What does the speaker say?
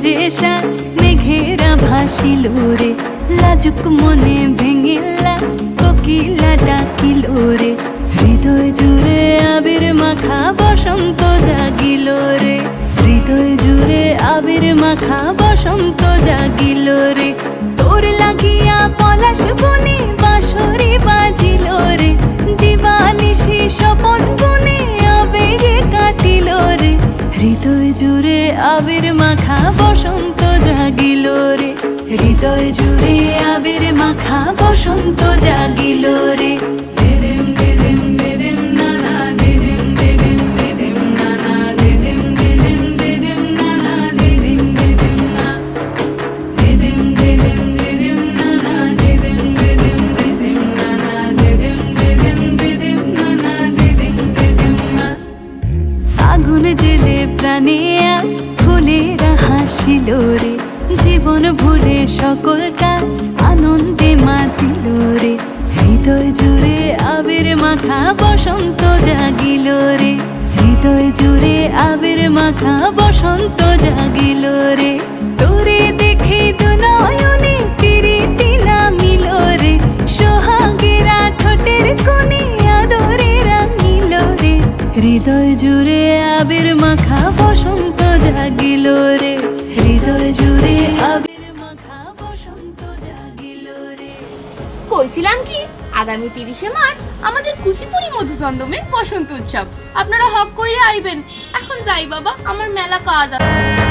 যে সাজ মেঘেরা ভাসিল রে, লাজুক মনে ভেঙে লাজ কোকিলা ডাকিল রে। হৃদয় জুড়ে আবির মাখা বসন্ত জাগিল রে, হৃদয় জুড়ে আবির মাখা বসন্ত জাগিল রে। তোর লাগিয়া পলাশ বনে বাঁশরি বাজিল রে, দিবানিশি স্বপন বনে আবেগে কাটিল রে। হৃদয় জুড়ে আবির মাখা বসন্ত জাগিল রে, হৃদয় জুড়ে আবির মাখা বসন্ত জাগিল রে। আগুন জেলে প্রাণে আজ ফুলেরা হাসিল রে, জীবন ভুলে সকল কাজ আনন্দে মাতিল রে। হৃদয় জুড়ে আবির মাখা বসন্ত জাগিল রে, হৃদয় জুড়ে আবির মাখা বসন্ত জাগিল রে। তোরে দেখে দুনয়নে প্রীতি নামিল রে, সোহাগেরা ঠোঁটের কোণে আদরে রাঙিল রে। হৃদয় জুড়ে আবির মাখা বসন্ত জাগিল রে, হৃদয় জুড়ে আবির মাখা বসন্ত জাগিল রে। কইছিলাম কি আগামী 30শে মার্চ আমাদের কুচিপুড়ি মধুচন্দ্রমের বসন্ত উৎসব, আপনারা হক কইরা আইবেন। এখন যাই বাবা, আমার মেলা কাজ আছে।